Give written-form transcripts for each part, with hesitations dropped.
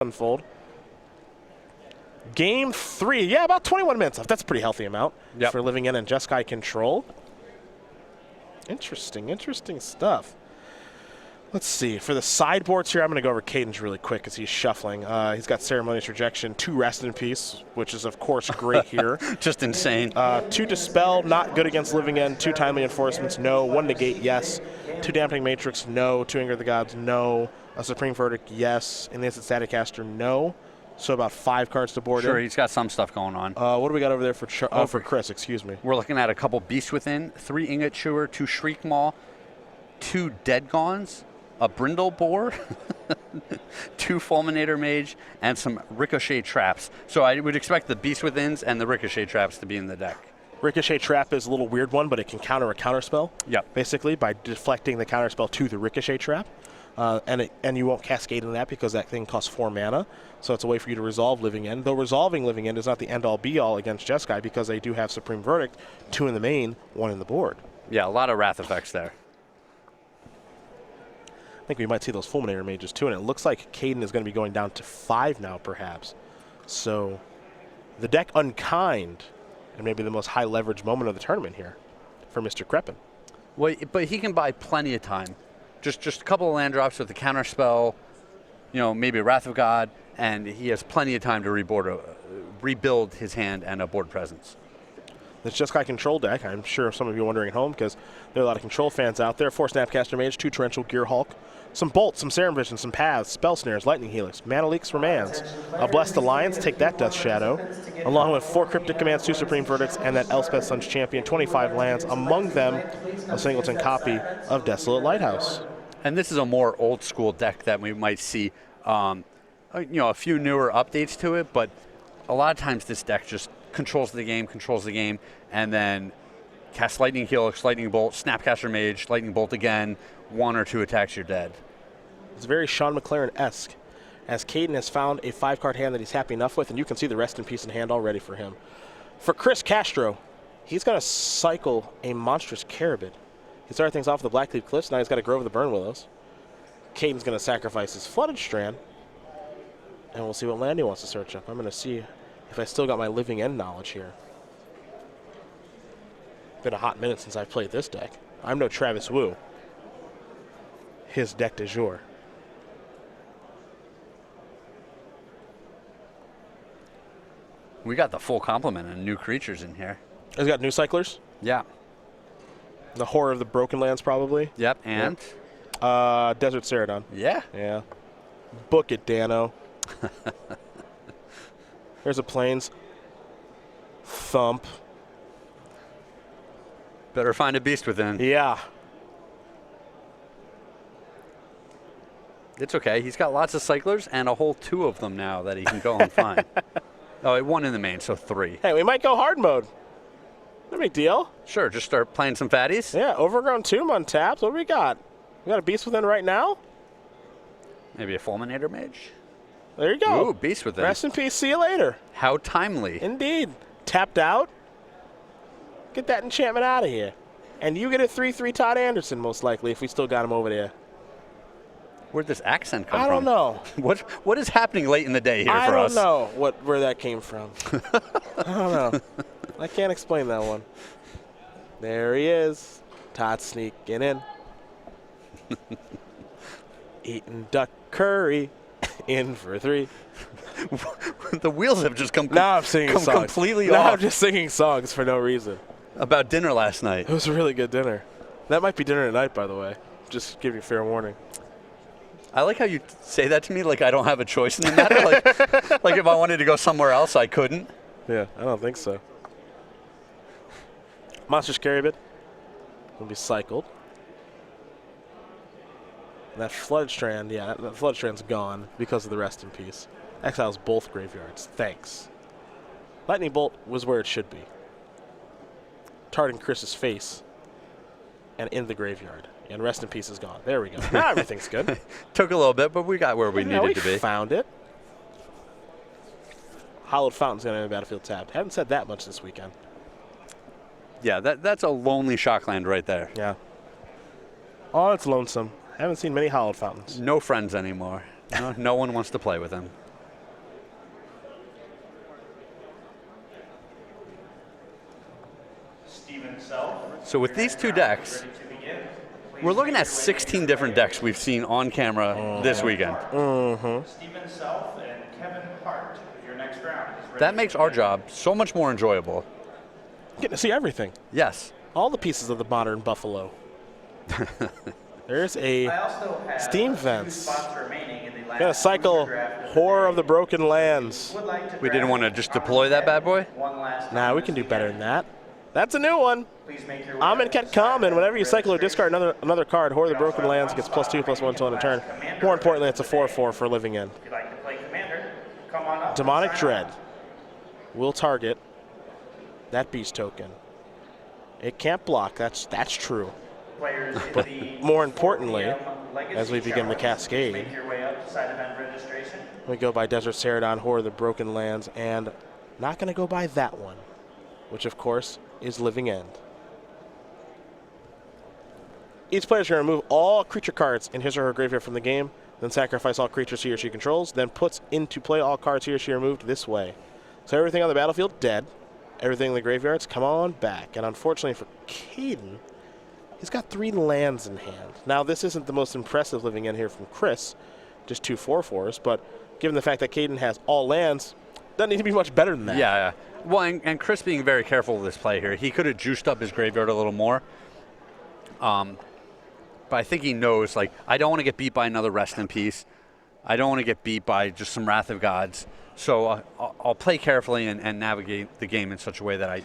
unfold. Game 3, yeah, about 21 minutes left. That's a pretty healthy amount for Living End and Jeskai control. Interesting stuff. Let's see. For the sideboards here, I'm going to go over Caden's really quick because he's shuffling. He's got Ceremonious Rejection, 2 Rest in Peace, which is, of course, great here. Just insane. 2 Dispel, not good against Living End. 2 Timely Enforcements, no. 1 Negate, yes. 2 Dampening Matrix, no. 2 Anger of the Gods, no. A Supreme Verdict, yes. And this Static Caster, no. So about 5 cards to board in. Sure, he's got some stuff going on. What do we got over there for for Chris, excuse me. We're looking at a couple Beast Within, 3 Ingot Chewer, 2 Shriek Maw, 2 Dead Gauns, a Brindle Boar, 2 Fulminator Mage, and some Ricochet Traps. So I would expect the Beast Withins and the Ricochet Traps to be in the deck. Ricochet Trap is a little weird one, but it can counter a counterspell. Yep. Basically, by deflecting the counterspell to the Ricochet Trap. And you won't cascade into that because that thing costs 4 mana. So it's a way for you to resolve Living End. Though resolving Living End is not the end-all be-all against Jeskai because they do have Supreme Verdict, 2 in the main, 1 in the board. Yeah, a lot of Wrath effects there. I think we might see those Fulminator Mages too, and it looks like Caden is going to be going down to 5 now, perhaps. So the deck unkind, and maybe the most high-leverage moment of the tournament here for Mr. Kreppein. Well, but he can buy plenty of time. Just a couple of land drops with the counter spell, maybe a Wrath of God, and he has plenty of time to rebuild his hand and a board presence. It's just got control deck. I'm sure some of you are wondering at home because there are a lot of control fans out there. 4 Snapcaster Mage, 2 Torrential Gear Hulk, some Bolts, some Serum Vision, some Paths, Spell Snares, Lightning Helix, Mana Leaks, Remands, a Blessed Alliance, take that Death Shadow, along with 4 Cryptic Commands, 2 Supreme Verdicts, and that Elspeth Sun's Champion, 25 lands, among them a singleton copy of Desolate Lighthouse. And this is a more old school deck that we might see, a few newer updates to it, but a lot of times this deck just controls the game, and then casts Lightning Helix, Lightning Bolt, Snapcaster Mage, Lightning Bolt again, 1 or 2 attacks, you're dead. It's very Sean McLaren-esque, as Caden has found a 5-card hand that he's happy enough with, and you can see the Rest in Peace in hand already for him. For Chris Castro, he's going to cycle a Monstrous Carabid. He started things off with the Blackleaf Cliffs, now he's got to Grove of the Burn Willows. Caden's going to sacrifice his Flooded Strand, and we'll see what land he wants to search up. I'm going to see if I still got my Living End knowledge here. Been a hot minute since I've played this deck. I'm no Travis Wu. His deck du jour. We got the full complement of new creatures in here. He's got new cyclers? Yeah. The Horror of the Broken Lands, probably. Yep, and? Desert Ceradon. Yeah. Yeah. Book it, Dano. There's a Plains. Thump. Better find a Beast Within. Yeah. It's okay. He's got lots of cyclers and a whole 2 of them now that he can go and find. Oh, 1 in the main, so 3. Hey, we might go hard mode. No big deal. Sure, just start playing some fatties. Yeah, Overgrown Tomb untapped. What do we got? We got a Beast Within right now? Maybe a Fulminator Mage? There you go. Ooh, Beast Within. Rest in peace. See you later. How timely. Indeed. Tapped out. Get that enchantment out of here. And you get a 3/3 Todd Anderson, most likely, if we still got him over there. Where'd this accent come from? I don't know. What is happening late in the day here for us? I don't know where that came from. I don't know. I can't explain that one. There he is. Todd sneaking in. Eating duck curry. In for 3. The wheels have just come now I'm singing songs. Completely now off. I'm just singing songs for no reason. About dinner last night. It was a really good dinner. That might be dinner tonight, by the way. Just give you fair warning. I like how you say that to me like I don't have a choice in the matter. like if I wanted to go somewhere else, I couldn't. Yeah, I don't think so. Monstrous Carabid will be cycled. That Flood Strand, yeah, that Flood Strand's gone because of the Rest in Peace. Exiles both graveyards. Thanks. Lightning Bolt was where it should be. Tarting Chris's face and in the graveyard. And Rest in Peace is gone. There we go. Now everything's good. Took a little bit, but we got where we needed to be. Found it. Hallowed Fountain's going to have a battlefield tapped. Haven't said that much this weekend. Yeah, that's a lonely Shockland right there. Yeah. Oh, it's lonesome. I haven't seen many Hallowed Fountains. No friends anymore. No one wants to play with him. So with these two decks, we're looking at 16 different decks we've seen on camera this weekend. Stephen Self and Kevin Hart with your next round. That makes our job so much more enjoyable. Getting to see everything. Yes. All the pieces of the modern Buffalo. There's a Steam Vents. Gonna cycle Horror of the Broken Lands. We didn't want to just deploy that bad boy? Nah, we can do better than that. That's a new one. Amonkhet common. Whenever you cycle or discard another card, Horror of the Broken Lands gets +2/+1 until end of turn. More importantly, it's a 4/4 for living end. Demonic Dread will target that beast token. It can't block. That's true. But more importantly, as we begin the cascade, we go by Desert Ceradon, Horror of the Broken Lands, and not going to go by that one, which of course is Living End. Each player is going to remove all creature cards in his or her graveyard from the game, then sacrifice all creatures he or she controls, then puts into play all cards he or she removed this way. So everything on the battlefield, dead. Everything in the graveyards, come on back. And unfortunately for Caden, he's got 3 lands in hand. Now, this isn't the most impressive Living End here from Chris, just 2 4/4s, but given the fact that Caden has all lands, doesn't need to be much better than that. Yeah. Well, and Chris being very careful with this play here, he could have juiced up his graveyard a little more. But I think he knows, like, I don't want to get beat by another Rest in Peace. I don't want to get beat by just some Wrath of Gods. So I'll play carefully and navigate the game in such a way that I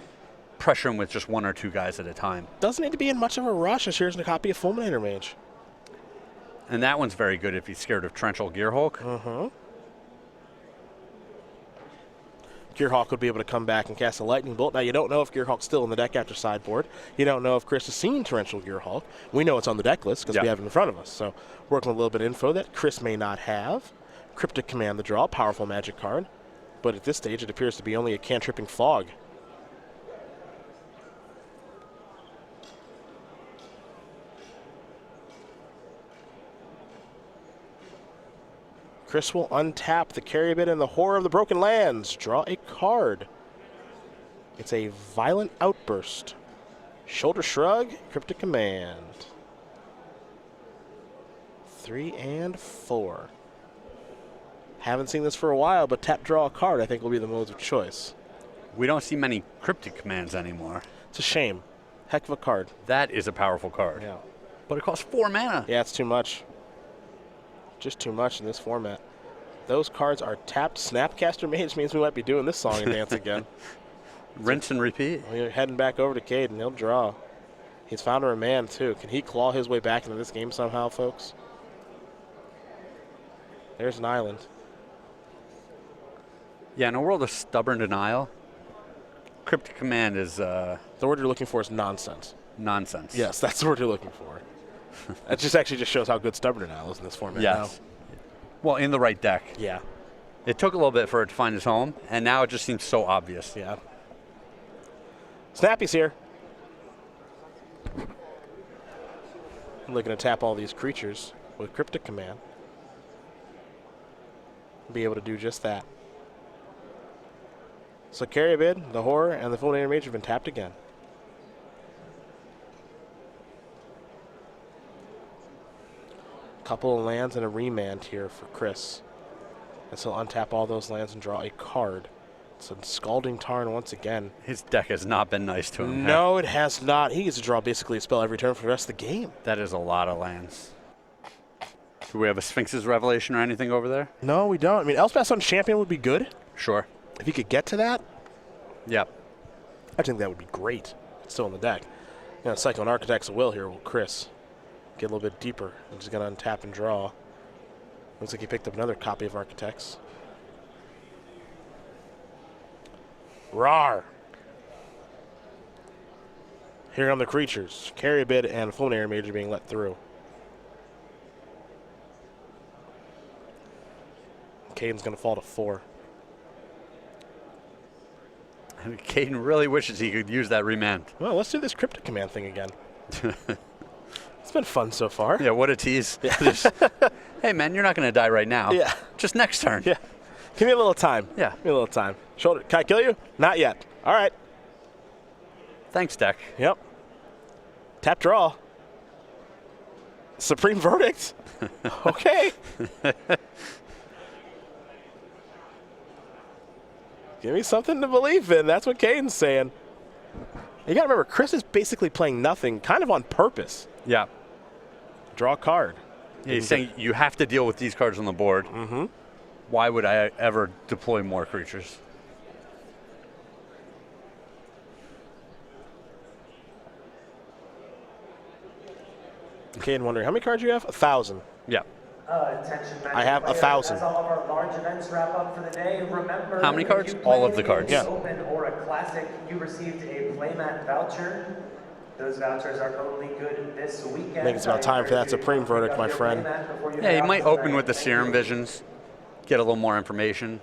pressure him with just 1 or 2 guys at a time. Doesn't need to be in much of a rush as here's a copy of Fulminator Mage. And that one's very good if he's scared of Torrential Gearhulk. Gearhulk would be able to come back and cast a Lightning Bolt. Now, you don't know if Gearhulk's still in the deck after sideboard. You don't know if Chris has seen Torrential Gearhulk. We know it's on the deck list because we have it in front of us. So working with a little bit of info that Chris may not have. Cryptic Command the draw, powerful magic card. But at this stage, it appears to be only a cantripping fog. Chris will untap the Caribid and the Horror of the Broken Lands. Draw a card. It's a Violent Outburst. Shoulder Shrug, Cryptic Command. 3 and 4. Haven't seen this for a while, but tap, draw a card I think will be the modes of choice. We don't see many Cryptic Commands anymore. It's a shame. Heck of a card. That is a powerful card. Yeah. But it costs 4 mana. Yeah, it's too much. Just too much in this format. Those cards are tapped. Snapcaster Mage means we might be doing this song and dance again. Rinse and repeat. We're heading back over to Caden. He'll draw. He's found a remand, too. Can he claw his way back into this game somehow, folks? There's an island. Yeah, in a world of stubborn denial, Cryptic Command is The word you're looking for is nonsense. nonsense. Yes, that's the word you're looking for. That just actually just shows how good stubborn denial is in this format now. Yes. Well, in the right deck. Yeah. It took a little bit for it to find its home, and now it just seems so obvious. Yeah. Snappy's here. Looking to tap all these creatures with Cryptic Command. Be able to do just that. So Caribid, the Horror, and the Fulminator Mage have been tapped again. Couple of lands and a remand here for Chris. And so untap all those lands and draw a card. It's a Scalding Tarn once again. His deck has not been nice to him. No, it has not. He gets to draw basically a spell every turn for the rest of the game. That is a lot of lands. Do we have a Sphinx's Revelation or anything over there? No, we don't. I mean, Elspeth's on Champion would be good. Sure. If you could get to that, Yep. I think that would be great. It's still in the deck. You know, Cyclone Architect's will here will Chris get a little bit deeper. I'm just going to untap and draw. Looks like he picked up another copy of Architects. Rawr! Here come the creatures. Caribid and Fulminator Mage are being let through. Caden's going to fall to 4. Caden really wishes he could use that remand. Well, let's do this Cryptic Command thing again. It's been fun so far. Yeah, what a tease. Just, hey, man, you're not going to die right now. Yeah. Just next turn. Yeah. Give me a little time. Yeah. Give me a little time. Shoulder. Can I kill you? Not yet. All right. Thanks, deck. Yep. Tap draw. Supreme Verdict. Okay. Give me something to believe in. That's what Caden's saying. You got to remember, Chris is basically playing nothing, kind of on purpose. Yeah. Draw a card. Yeah, he's saying you have to deal with these cards on the board. Mm-hmm. Why would I ever deploy more creatures? Caden wondering, how many cards you have? 1,000. Yeah. Attention, I have 1,000. As all of our large events wrap up for the day, remember, How many if cards? you All of played the cards. an Yeah. Open or a classic, you received a playmat voucher. Those vouchers are only good this weekend. I think it's about time for that Supreme Verdict, my friend. Yeah, you might open with the Serum Visions, get a little more information.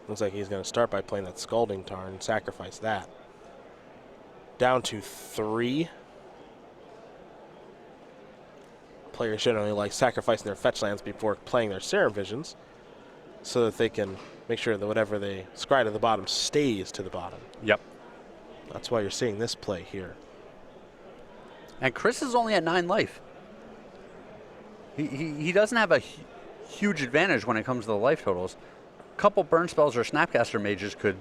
Looks like he's going to start by playing that Scalding Tarn, sacrifice that. Down to 3. Players generally like sacrificing their fetch lands before playing their Serum Visions so that they can make sure that whatever they scry to the bottom stays to the bottom. Yep. That's why you're seeing this play here. And Chris is only at 9 life. He doesn't have a huge advantage when it comes to the life totals. A couple burn spells or Snapcaster Mages could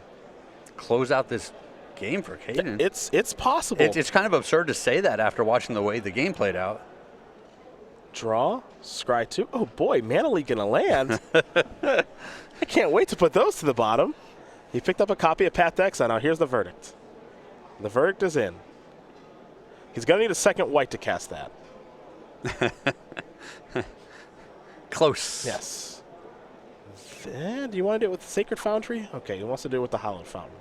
close out this game for Caden. It's possible. It's kind of absurd to say that after watching the way the game played out. Draw, scry 2. Oh boy, Mana Leak in a land. I can't wait to put those to the bottom. He picked up a copy of Path to Exile. Now here's the verdict. The verdict is in. He's going to need a second white to cast that. Close. Yes. Do you want to do it with the Sacred Foundry? Okay, he wants to do it with the Hallowed Fountain.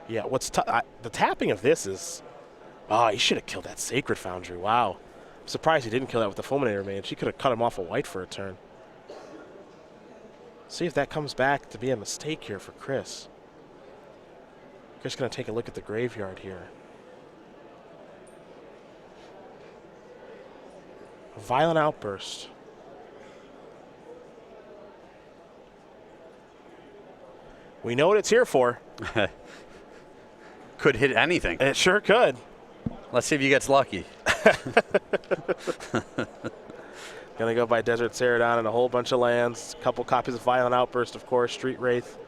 Yeah, the tapping of this is... Oh, he should have killed that Sacred Foundry. Wow. I'm surprised he didn't kill that with the Fulminator Mage. He could have cut him off a white for a turn. See if that comes back to be a mistake here for Chris. Chris is going to take a look at the graveyard here. A Violent Outburst. We know what it's here for. Could hit anything. It sure could. Let's see if he gets lucky. Gonna go by Desert Ceradon and a whole bunch of lands. A couple copies of Violent Outburst, of course, Street Wraith.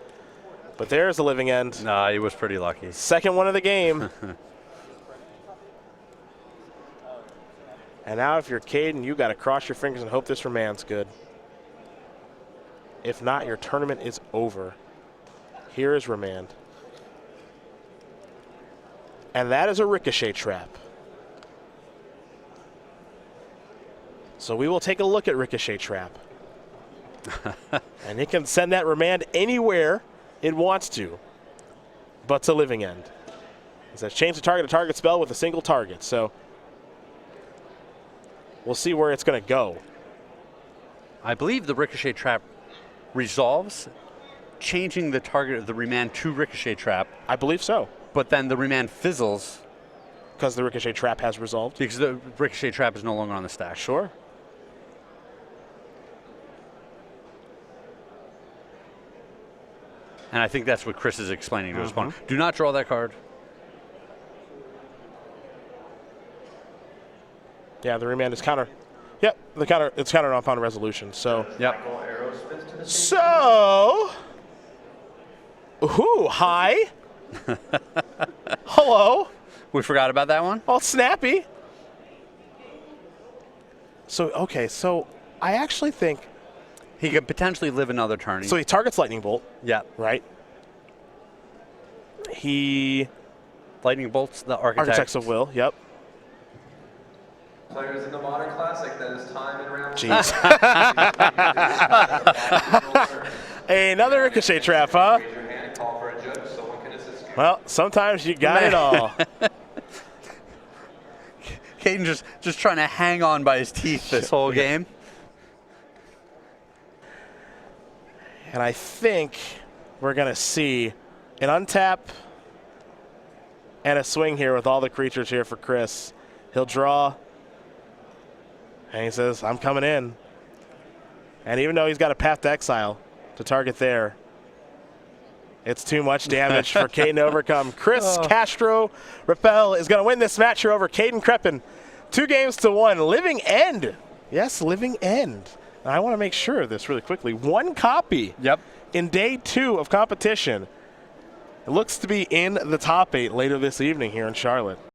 But there's the Living End. Nah, he was pretty lucky. Second one of the game. And now if you're Caden, you gotta cross your fingers and hope this Remand's good. If not, your tournament is over. Here is Remand. And that is a Ricochet Trap. So we will take a look at Ricochet Trap. And it can send that Remand anywhere it wants to, but to Living End. It says change the target to target spell with a single target. So we'll see where it's going to go. I believe the Ricochet Trap resolves, changing the target of the Remand to Ricochet Trap. I believe so. But then the Remand fizzles. Because the Ricochet Trap has resolved? Because the Ricochet Trap is no longer on the stack. Sure. And I think that's what Chris is explaining to his opponent. Do not draw that card. Yeah, the Remand is counter. Yep, it's countered upon resolution. So. Yep. So. Ooh, hi. Hello. We forgot about that one? All snappy. So, okay, so I actually think... He could potentially live another turn. So he targets Lightning Bolt. Yeah. Right? He... Lightning Bolt's the Architects of Will, yep. Players in the Modern Classic, that is time in round. Jeez. Another Ricochet Trap, huh? Raise your hand and call for a judge. Someone can assist you. Well, sometimes you got it all. Caden just trying to hang on by his teeth this whole game. And I think we're going to see an untap and a swing here with all the creatures here for Chris. He'll draw And he says, I'm coming in. And even though he's got a Path to Exile to target there, it's too much damage for Caden to overcome. Chris Castro-Rappl is going to win this match here over Caden Kreppein. 2-1. Living End. Yes, Living End. And I want to make sure of this really quickly. 1 copy in day 2 of competition. It looks to be in the top 8 later this evening here in Charlotte.